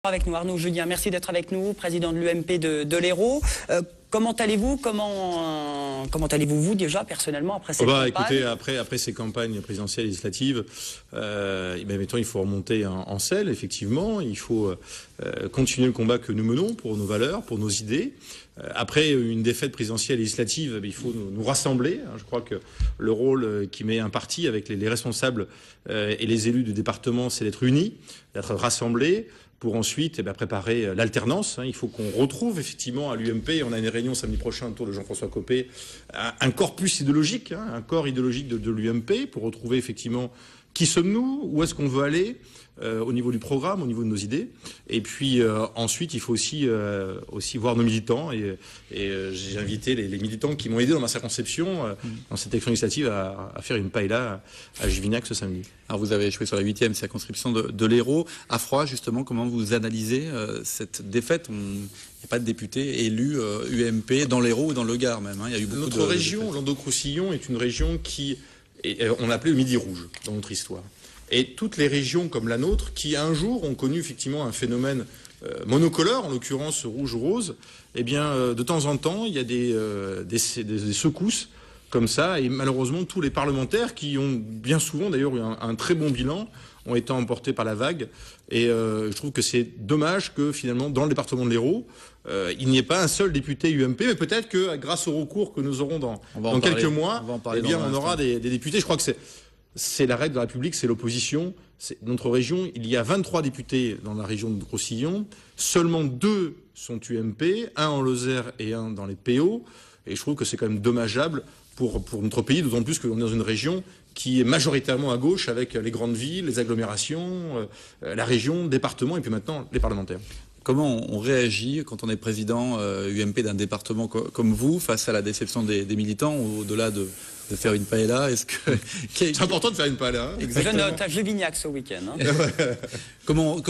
Avec nous, Arnaud Julien, merci d'être avec nous, président de l'UMP de l'Hérault. Comment allez-vous comment allez-vous, vous, déjà, personnellement, après cette campagne? Écoutez, après ces campagnes présidentielles et législatives, mettons, il faut remonter en selle, effectivement. Il faut continuer le combat que nous menons pour nos valeurs, pour nos idées. Après une défaite présidentielle et législative, il faut nous rassembler. Je crois que le rôle qui met un parti avec les responsables et les élus du département, c'est d'être unis, d'être rassemblés, pour ensuite préparer l'alternance. Il faut qu'on retrouve effectivement à l'UMP, on a une réunion samedi prochain autour de Jean-François Copé, un corpus idéologique, un corps idéologique de l'UMP, pour retrouver effectivement qui sommes-nous, où est-ce qu'on veut aller, au niveau du programme, au niveau de nos idées. Et puis ensuite, il faut aussi voir nos militants. Et j'ai invité les militants qui m'ont aidé dans ma circonscription, dans cette élection législative, à faire une paella à Juvignac ce samedi. Alors vous avez échoué sur la 8e circonscription de l'Hérault. À froid, justement, comment vous analysez cette défaite? Il n'y a pas de député élu UMP dans l'Hérault ou dans le Gard même. Il y a eu beaucoup Notre région, Languedoc-Roussillon, est une région on l'appelait le Midi Rouge dans notre histoire. Et toutes les régions comme la nôtre, qui un jour ont connu effectivement un phénomène monocolore, en l'occurrence rouge ou rose, de temps en temps, il y a des secousses comme ça, et malheureusement, tous les parlementaires, qui ont bien souvent d'ailleurs eu un très bon bilan, ont été emportés par la vague. Et je trouve que c'est dommage que finalement, dans le département de l'Hérault, il n'y ait pas un seul député UMP, mais peut-être que grâce au recours que nous aurons dans quelques mois, on aura des députés. Je crois que c'est la règle de la République, c'est l'opposition. Notre région, il y a 23 députés dans la région de Roussillon, seulement 2 sont UMP, un en Lozère et un dans les PO, et je trouve que c'est quand même dommageable pour notre pays, d'autant plus qu'on est dans une région qui est majoritairement à gauche, avec les grandes villes, les agglomérations, la région, le département, et puis maintenant les parlementaires. Comment on réagit quand on est président UMP d'un département comme vous, face à la déception des militants, au-delà de faire une paella? C'est important de faire une paella. Je note à Juvignac ce week-end. Comment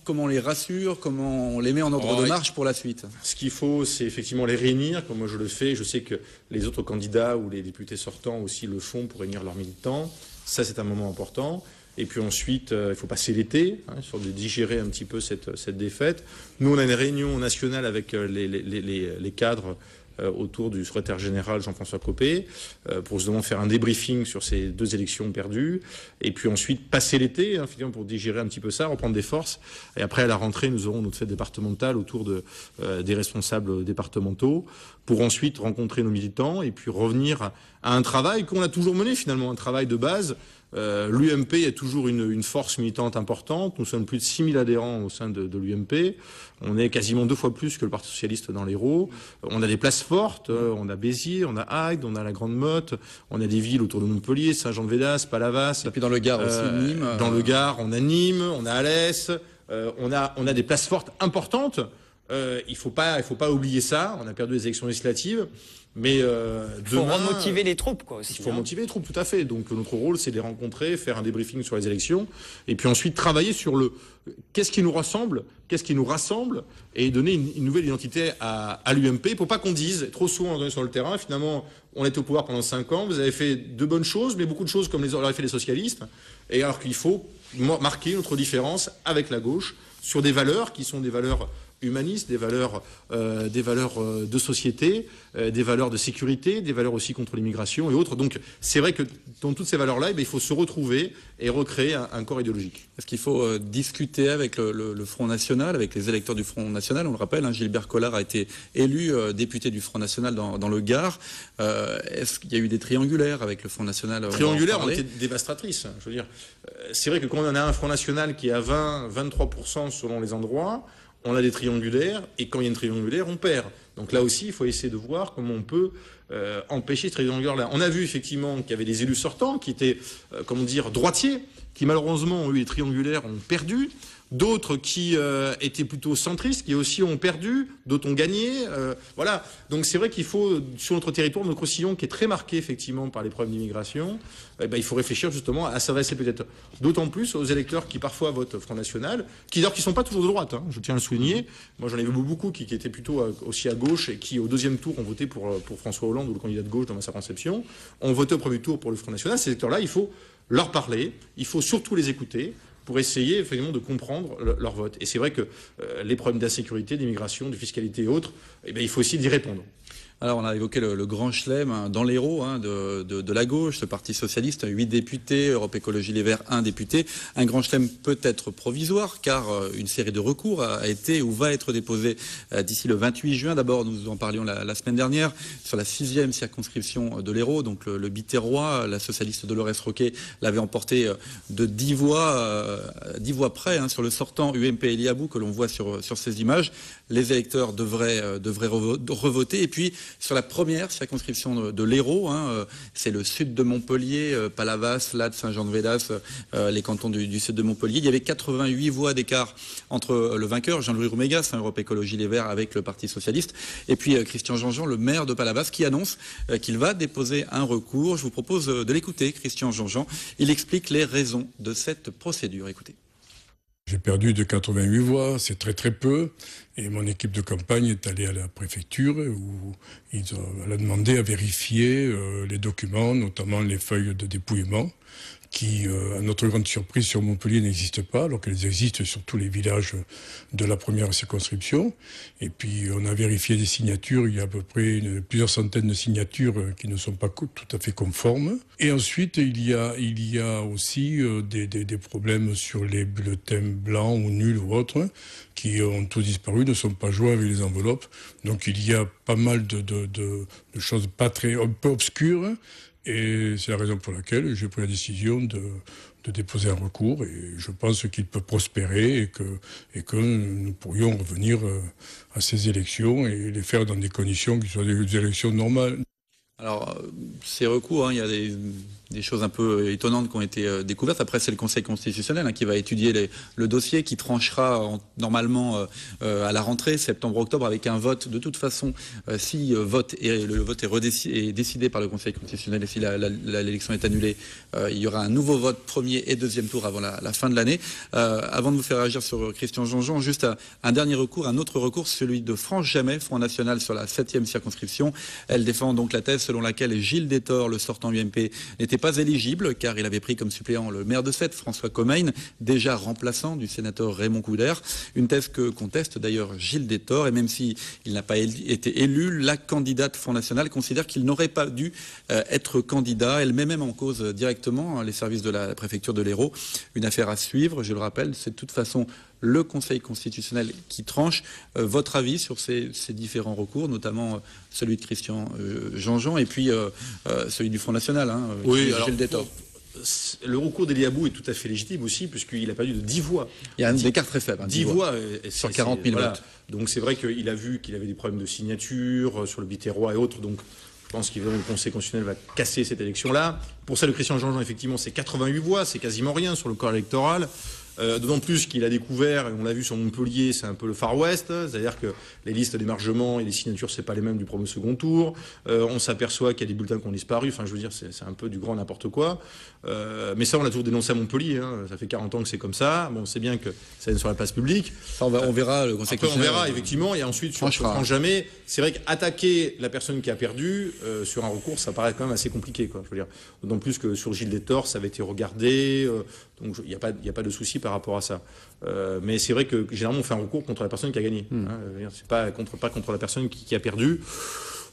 on les rassure? Comment on les met en ordre de marche pour la suite? Ce qu'il faut, c'est effectivement les réunir, comme moi je le fais. Je sais que les autres candidats ou les députés sortants aussi le font pour réunir leurs militants. Ça, c'est un moment important. Et puis ensuite, il faut passer l'été, sur de digérer un petit peu cette défaite. Nous, on a une réunion nationale avec les cadres autour du secrétaire général Jean-François Copé, pour justement faire un débriefing sur ces 2 élections perdues. Et puis ensuite, passer l'été, finalement, pour digérer un petit peu ça, reprendre des forces. Et après, à la rentrée, nous aurons notre fête départementale autour des responsables départementaux, pour ensuite rencontrer nos militants et puis revenir à un travail qu'on a toujours mené, finalement, un travail de base. L'UMP est toujours une force militante importante. Nous sommes plus de 6000 adhérents au sein de l'UMP. On est quasiment 2 fois plus que le Parti Socialiste dans l'Hérault. On a des places fortes. On a Béziers, on a Agde, on a la Grande Motte. On a des villes autour de Montpellier, Saint-Jean-de-Védas, Palavas. Et puis dans le Gard aussi, Nîmes. Dans le Gard, on a Nîmes, on a Alès. On a des places fortes importantes. Il faut pas oublier ça. On a perdu les élections législatives. Mais il faut remotiver les troupes, quoi, aussi. Il faut motiver les troupes, tout à fait. Donc notre rôle, c'est de les rencontrer, faire un débriefing sur les élections, et puis ensuite travailler sur qu'est-ce qui nous rassemble, et donner une nouvelle identité à l'UMP, pour pas qu'on dise, trop souvent on est sur le terrain, finalement, on était au pouvoir pendant 5 ans, vous avez fait de bonnes choses, mais beaucoup de choses comme les auraient fait les socialistes, et alors qu'il faut marquer notre différence avec la gauche sur des valeurs qui sont des valeurs humanistes, des valeurs de société, des valeurs de sécurité, des valeurs aussi contre l'immigration et autres. Donc c'est vrai que dans toutes ces valeurs-là, il faut se retrouver et recréer un corps idéologique. Est-ce qu'il faut discuter avec le Front National, avec les électeurs du Front National? On le rappelle, Gilbert Collard a été élu député du Front National dans le Gard. Est-ce qu'il y a eu des triangulaires avec le Front National? Triangulaires ont été dévastatrices. Je veux dire, c'est vrai que quand on a un Front National qui est à 20-23% selon les endroits, on a des triangulaires, et quand il y a une triangulaire, on perd. Donc là aussi, il faut essayer de voir comment on peut empêcher ce triangulaire-là. On a vu effectivement qu'il y avait des élus sortants qui étaient, droitiers, qui malheureusement ont eu les triangulaires, ont perdu. D'autres qui étaient plutôt centristes, qui aussi ont perdu, d'autres ont gagné. Voilà. Donc c'est vrai qu'il faut, sur notre territoire, notre Roussillon, qui est très marqué effectivement par les problèmes d'immigration, il faut réfléchir justement à s'adresser peut-être d'autant plus aux électeurs qui parfois votent Front National, qui d'ailleurs qui sont pas toujours de droite, je tiens à le souligner. Moi j'en ai vu beaucoup qui étaient plutôt aussi à gauche et qui au 2e tour ont voté pour François Hollande ou le candidat de gauche dans ma circonscription, ont voté au 1er tour pour le Front National. Ces électeurs-là, il faut leur parler, il faut surtout les écouter. pour essayer effectivement de comprendre leur vote. Et c'est vrai que les problèmes d'insécurité, d'immigration, de fiscalité et autres, eh bien, il faut aussi d'y répondre. Alors, on a évoqué le grand chelem dans l'Hérault de la gauche, ce parti socialiste, 8 députés, Europe Écologie Les Verts, 1 député. Un grand chelem peut-être provisoire, car une série de recours a été ou va être déposée d'ici le 28 juin. D'abord, nous en parlions la semaine dernière, sur la 6e circonscription de l'Hérault, donc le Biterrois. La socialiste Dolores Roquet l'avait emporté de 10 voix près, sur le sortant UMP Eliabou que l'on voit sur ces images. Les électeurs devraient revoter. Et puis, sur la première circonscription de l'Hérault, c'est le sud de Montpellier, Palavas, Lade, Saint-Jean-de-Védas, les cantons du sud de Montpellier. Il y avait 88 voix d'écart entre le vainqueur, Jean-Louis Roumégas, Europe Écologie Les Verts, avec le Parti Socialiste, et puis Christian Jean-Jean, le maire de Palavas, qui annonce qu'il va déposer un recours. Je vous propose de l'écouter, Christian Jean-Jean. Il explique les raisons de cette procédure. Écoutez. J'ai perdu de 88 voix, c'est très très peu. Et mon équipe de campagne est allée à la préfecture où elle a demandé à vérifier les documents, notamment les feuilles de dépouillement, qui, à notre grande surprise, sur Montpellier n'existent pas, alors qu'elles existent sur tous les villages de la première circonscription. Et puis, on a vérifié des signatures. Il y a à peu près plusieurs centaines de signatures qui ne sont pas tout à fait conformes. Et ensuite, il y a aussi des problèmes sur les bulletins blancs ou nuls ou autres, qui ont tous disparu, ne sont pas joints avec les enveloppes. Donc, il y a pas mal de choses un peu obscures. Et c'est la raison pour laquelle j'ai pris la décision de déposer un recours. Et je pense qu'il peut prospérer et que nous pourrions revenir à ces élections et les faire dans des conditions qui soient des élections normales. Alors, ces recours, il y a des choses un peu étonnantes qui ont été découvertes. Après, c'est le Conseil constitutionnel qui va étudier le dossier, qui tranchera normalement à la rentrée, septembre-octobre, avec un vote. De toute façon, si le vote est décidé par le Conseil constitutionnel et si l'élection est annulée, il y aura un nouveau vote premier et deuxième tour avant la fin de l'année. Avant de vous faire réagir sur Christian Jean-Jean, juste un dernier recours, un autre recours, celui de France Jamais, Front National sur la 7e circonscription. Elle défend donc la thèse selon laquelle Gilles Détor, le sortant UMP, n'était pas éligible car il avait pris comme suppléant le maire de Sète, François Commeyn, déjà remplaçant du sénateur Raymond Couder. Une thèse que conteste d'ailleurs Gilles Détor, et même s'il n'a pas été élu, la candidate Front National considère qu'il n'aurait pas dû être candidat. Elle met même en cause directement les services de la préfecture de l'Hérault. Une affaire à suivre, je le rappelle, c'est de toute façon le Conseil constitutionnel qui tranche. Votre avis sur ces différents recours, notamment celui de Christian Jean-Jean et puis celui du Front National, oui, Gilles Détor. Le recours d'Eliabou est tout à fait légitime aussi, puisqu'il a perdu de 10 voix. Il y a un écart très faible. 10 voix sur 40 000 votes. Donc c'est vrai qu'il a vu qu'il avait des problèmes de signature sur le Biterrois et autres. Donc je pense qu'évidemment le Conseil constitutionnel va casser cette élection-là. Pour ça, le Christian Jean-Jean, effectivement, c'est 88 voix, c'est quasiment rien sur le corps électoral. D'autant plus qu'il a découvert, et on l'a vu sur Montpellier, c'est un peu le Far West, c'est-à-dire que les listes d'émargement et les signatures, c'est pas les mêmes du premier second tour. On s'aperçoit qu'il y a des bulletins qui ont disparu. Enfin, je veux dire, c'est un peu du grand n'importe quoi. Mais ça, on l'a toujours dénoncé à Montpellier. Ça fait 40 ans que c'est comme ça. Bon, c'est bien que ça vienne sur la place publique. Ça, on verra le Conseil constitutionnel. On verra, effectivement. Et ensuite, sur France Jamais, c'est vrai qu'attaquer la personne qui a perdu sur un recours, ça paraît quand même assez compliqué, quoi. Je veux dire, d'autant plus que sur Gilles Détor, ça avait été regardé. Donc, il n'y a pas de souci par rapport à ça. Mais c'est vrai que généralement, on fait un recours contre la personne qui a gagné. C'est pas contre la personne qui a perdu.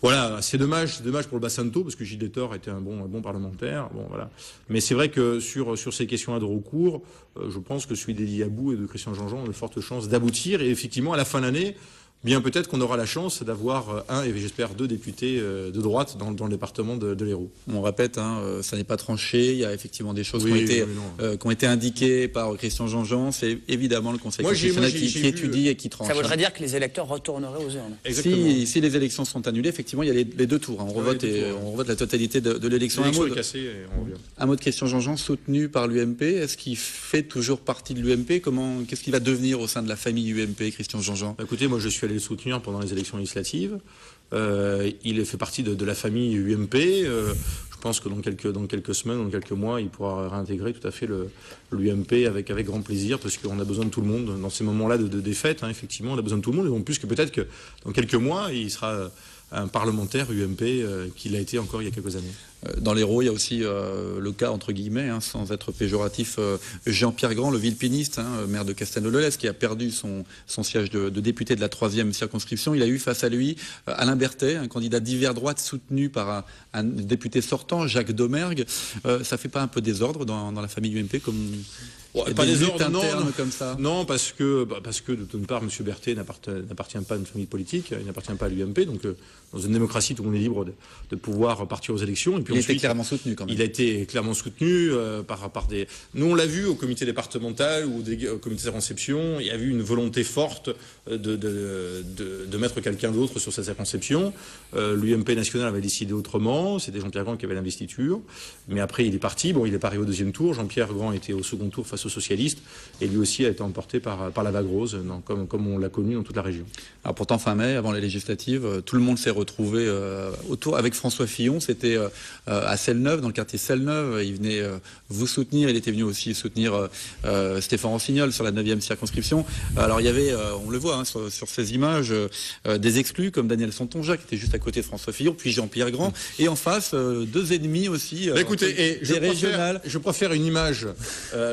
Voilà, c'est dommage pour le Bassanto, parce que Gilles Détor était un bon parlementaire. Bon, voilà. Mais c'est vrai que sur ces questions-là de recours, je pense que celui d'Eliabou et de Christian Jean-Jean ont de fortes chances d'aboutir. Et effectivement, à la fin de l'année, bien peut-être qu'on aura la chance d'avoir un, et j'espère 2 députés de droite dans le département de l'Hérault. On répète, ça n'est pas tranché. Il y a effectivement des choses qui ont été indiquées par Christian Jean-Jean. C'est évidemment le Conseil constitutionnel qui étudie et qui tranche. Ça voudrait dire que les électeurs retourneraient aux urnes. Si les élections sont annulées, effectivement, il y a les 2 tours. On revote la totalité de l'élection. Un mot de Christian Jean-Jean, soutenu par l'UMP. Est-ce qu'il fait toujours partie de l'UMP? Qu'est-ce qu'il va devenir au sein de la famille UMP, Christian Jean-Jean? Écoutez, moi je suis allé le soutenir pendant les élections législatives. Il fait partie de la famille UMP. Je pense que dans quelques semaines, dans quelques mois, il pourra réintégrer tout à fait l'UMP avec grand plaisir, parce qu'on a besoin de tout le monde dans ces moments-là de défaite. Effectivement, on a besoin de tout le monde. Et en plus que peut-être que dans quelques mois, il sera un parlementaire UMP qu'il a été encore il y a quelques années. Dans l'Hérault, il y a aussi le cas, entre guillemets, sans être péjoratif, Jean-Pierre Grand, le villepiniste, maire de Castelnau-le-Lez, qui a perdu son siège de député de la 3e circonscription. Il a eu face à lui Alain Berthet, un candidat d'hiver droite soutenu par un député sortant, Jacques Domergue. Ça fait pas un peu désordre dans la famille UMP comme... Pas des ordres, comme ça. Non, parce que d'une part, M. Berthet n'appartient pas à une famille politique, il n'appartient pas à l'UMP, donc dans une démocratie, tout le monde est libre de pouvoir partir aux élections. Et puis il ensuite, a été clairement soutenu quand même. Il a été clairement soutenu par des... Nous, on l'a vu au comité départemental ou au comité de circonscription, il y a eu une volonté forte de mettre quelqu'un d'autre sur sa circonscription. L'UMP national avait décidé autrement, c'était Jean-Pierre Grand qui avait l'investiture, mais après il est parti, bon, il est pas arrivé au deuxième tour, Jean-Pierre Grand était au second tour face aux socialistes, et lui aussi a été emporté par la vague rose, comme on l'a connu dans toute la région. Alors pourtant, fin mai, avant les législatives, tout le monde s'est retrouvé autour avec François Fillon. C'était à Celle-Neuve, dans le quartier Celle-Neuve. Il venait vous soutenir. Il était venu aussi soutenir Stéphane Rossignol sur la 9e circonscription. Alors il y avait, on le voit sur ces images, des exclus comme Daniel Santonja qui était juste à côté de François Fillon, puis Jean-Pierre Grand, et en face deux ennemis aussi. Écoutez, je préfère une image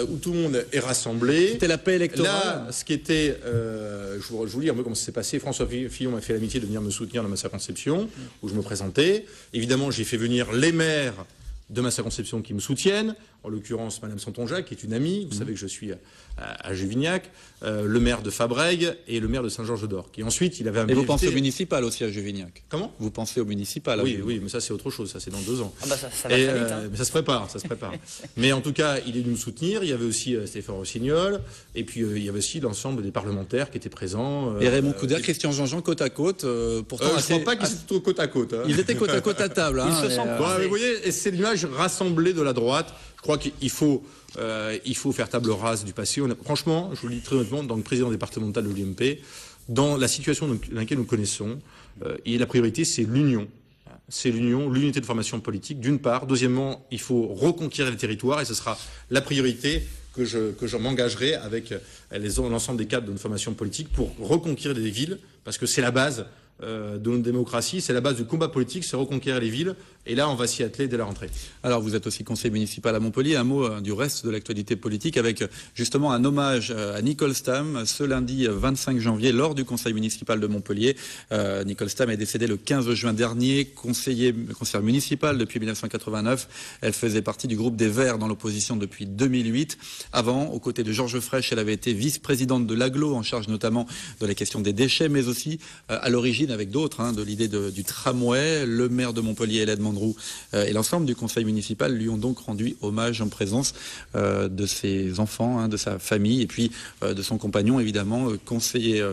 où tout le monde est rassemblé. C'était la paix électorale. Là, ce qui était, je vous dis un peu comment ça s'est passé. François Fillon m'a fait l'amitié de venir me soutenir dans ma circonscription, où je me présentais. Évidemment, j'ai fait venir les maires de ma circonscription qui me soutiennent, en l'occurrence Madame Santonja, qui est une amie, vous savez que je suis à Juvignac, le maire de Fabrègues et le maire de Saint-Georges-d'Or, qui ensuite, il avait un... Et vous pensez au municipal aussi à Juvignac? Comment? Vous pensez au municipal? Oui, mais ça c'est autre chose, ça c'est dans 2 ans. Ah bah ça va très vite, hein. Mais ça se prépare. Mais en tout cas, il est venu me soutenir, il y avait aussi Stéphane Rossignol, et puis il y avait aussi l'ensemble des parlementaires qui étaient présents. Et Raymond Couder, Christian Jean-Jean côte à côte, pourtant... je ne crois pas qu'ils étaient côte à côte. Ils étaient côte à côte à table. Ils se sont vous voyez, c'est l'image rassemblée de la droite. Je crois qu'il faut faire table rase du passé. Franchement, je vous le dis très honnêtement, dans le président départemental de l'UMP, dans la situation dans laquelle nous connaissons, et la priorité, c'est l'union. C'est l'unité de formation politique, d'une part. Deuxièmement, il faut reconquérir les territoires, et ce sera la priorité que je m'engagerai avec l'ensemble des cadres de notre formation politique pour reconquérir des villes, parce que c'est la base de notre démocratie, c'est la base du combat politique, c'est reconquérir les villes, et là on va s'y atteler dès la rentrée. Alors vous êtes aussi conseiller municipal à Montpellier, un mot du reste de l'actualité politique avec justement un hommage à Nicole Stamm ce lundi 25 janvier lors du conseil municipal de Montpellier. Nicole Stamm est décédée le 15 juin dernier, conseillère municipale depuis 1989. Elle faisait partie du groupe des Verts dans l'opposition depuis 2008. Avant, aux côtés de Georges Frêche, elle avait été vice-présidente de l'AGLO en charge notamment de la question des déchets, mais aussi à l'origine avec d'autres de l'idée du tramway. Le maire de Montpellier, Hélène Mandroux, et l'ensemble du conseil municipal lui ont donc rendu hommage en présence de ses enfants, de sa famille, et puis de son compagnon, évidemment, conseiller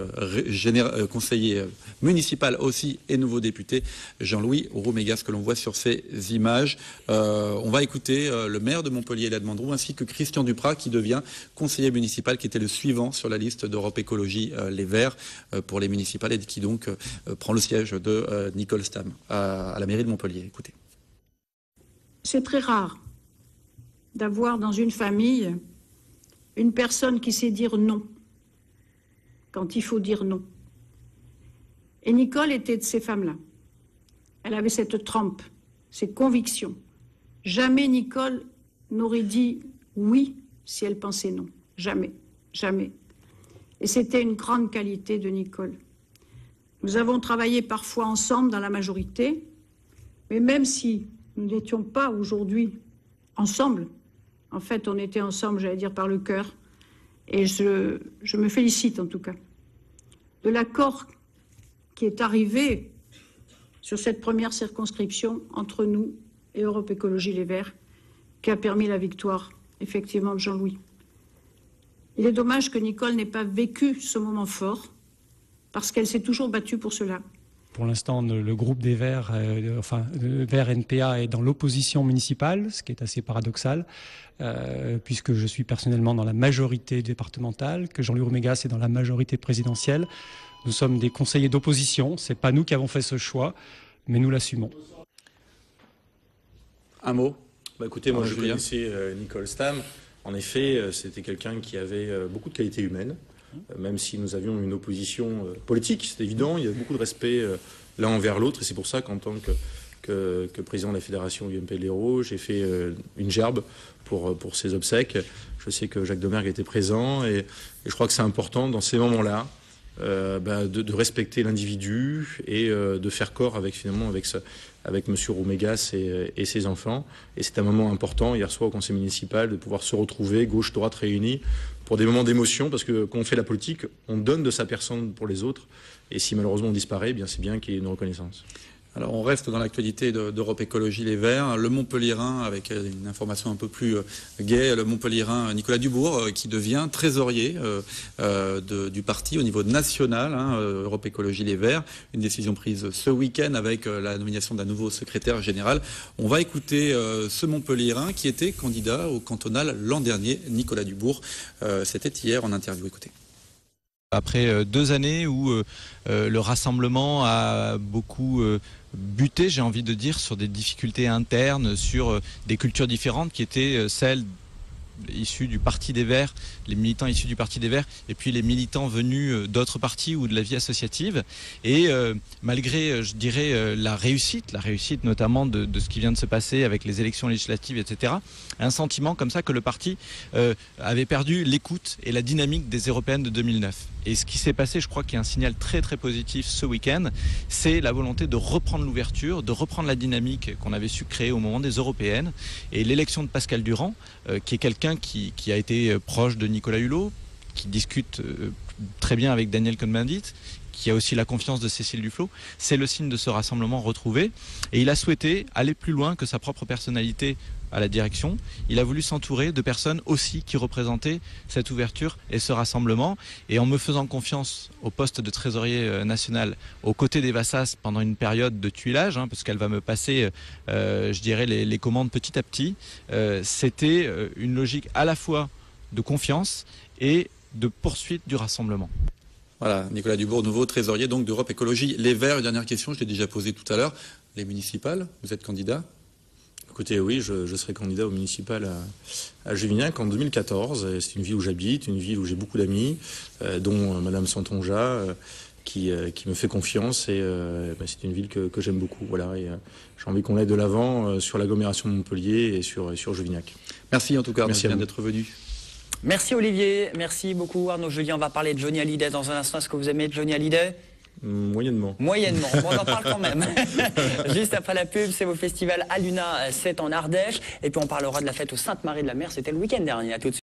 municipal aussi et nouveau député, Jean-Louis Roumégas, que l'on voit sur ces images. On va écouter le maire de Montpellier, Hélène Mandroux, ainsi que Christian Duprat, qui devient conseiller municipal, qui était le suivant sur la liste d'Europe Écologie Les Verts pour les municipales, et qui donc prend le siège de Nicole Stamm à la mairie de Montpellier. Écoutez. C'est très rare d'avoir dans une famille une personne qui sait dire non quand il faut dire non. Et Nicole était de ces femmes-là. Elle avait cette trempe, ces convictions. Jamais Nicole n'aurait dit oui si elle pensait non. Jamais, jamais. Et c'était une grande qualité de Nicole. Nous avons travaillé parfois ensemble dans la majorité, mais même si nous n'étions pas aujourd'hui ensemble, en fait on était ensemble, j'allais dire, par le cœur, et je me félicite en tout cas de l'accord qui est arrivé sur cette première circonscription entre nous et Europe Écologie Les Verts, qui a permis la victoire, effectivement, de Jean-Louis. Il est dommage que Nicole n'ait pas vécu ce moment fort, parce qu'elle s'est toujours battue pour cela. Pour l'instant, le groupe des Verts, Verts NPA, est dans l'opposition municipale, ce qui est assez paradoxal, puisque je suis personnellement dans la majorité départementale, que Jean-Louis Roumégas est dans la majorité présidentielle. Nous sommes des conseillers d'opposition, ce n'est pas nous qui avons fait ce choix, mais nous l'assumons. Un mot? Écoutez, moi je connaissais Nicole Stamm. En effet, c'était quelqu'un qui avait beaucoup de qualités humaines. même si nous avions une opposition politique, c'est évident, il y a beaucoup de respect l'un envers l'autre, et c'est pour ça qu'en tant que président de la fédération UMP de l'Hérault, j'ai fait une gerbe pour ses obsèques. Je sais que Jacques Domergue était présent, et je crois que c'est important dans ces moments-là de respecter l'individu et de faire corps avec M. Roumégas et ses enfants. Et c'est un moment important, hier soir au conseil municipal, de pouvoir se retrouver, gauche-droite réunis, pour des moments d'émotion, parce que quand on fait la politique, on donne de sa personne pour les autres. Et si malheureusement on disparaît, c'est bien qu'il y ait une reconnaissance. Alors on reste dans l'actualité d'Europe Écologie Les Verts. Le Montpellierin, avec une information un peu plus gaie, le Montpellierin Nicolas Dubourg qui devient trésorier du parti au niveau national, Europe Écologie Les Verts. Une décision prise ce week-end avec la nomination d'un nouveau secrétaire général. On va écouter ce Montpellierin qui était candidat au cantonal l'an dernier, Nicolas Dubourg. C'était hier en interview. Écoutez. Après 2 années où le rassemblement a beaucoup buté, j'ai envie de dire, sur des difficultés internes, sur des cultures différentes qui étaient celles issus du Parti des Verts, les militants issus du Parti des Verts, et puis les militants venus d'autres partis ou de la vie associative. Et malgré, je dirais, la réussite notamment de ce qui vient de se passer avec les élections législatives, etc., un sentiment comme ça que le parti avait perdu l'écoute et la dynamique des européennes de 2009. Et ce qui s'est passé, je crois qu'il y a un signal très très positif ce week-end, c'est la volonté de reprendre l'ouverture, de reprendre la dynamique qu'on avait su créer au moment des européennes. Et l'élection de Pascal Durand, qui est quelqu'un qui a été proche de Nicolas Hulot, qui discute très bien avec Daniel Cohn-Bendit, qui a aussi la confiance de Cécile Duflot, c'est le signe de ce rassemblement retrouvé. Et il a souhaité aller plus loin que sa propre personnalité à la direction. Il a voulu s'entourer de personnes aussi qui représentaient cette ouverture et ce rassemblement. Et en me faisant confiance au poste de trésorier national aux côtés d'Eva Sas pendant une période de tuilage, parce qu'elle va me passer, je dirais, les commandes petit à petit, c'était une logique à la fois de confiance et de poursuite du rassemblement. Voilà, Nicolas Dubourg, nouveau trésorier donc d'Europe Écologie Les Verts. Une dernière question, je l'ai déjà posée tout à l'heure. Les municipales, vous êtes candidat ? Écoutez, oui, je serai candidat au municipal à Juvignac en 2014. C'est une ville où j'habite, une ville où j'ai beaucoup d'amis, dont Madame Santonja, qui me fait confiance. Et c'est une ville que j'aime beaucoup. Voilà, et j'ai envie qu'on aille de l'avant sur l'agglomération de Montpellier et sur Juvignac. Merci en tout cas, merci d'être venu. Merci Olivier, merci beaucoup Arnaud Julien. On va parler de Johnny Hallyday dans un instant. Est-ce que vous aimez Johnny Hallyday ? Moyennement. Moyennement, on en parle quand même. Juste après la pub, c'est au festival Aluna, c'est en Ardèche. Et puis on parlera de la fête au Sainte-Marie de la Mer, c'était le week-end dernier. À tout de suite.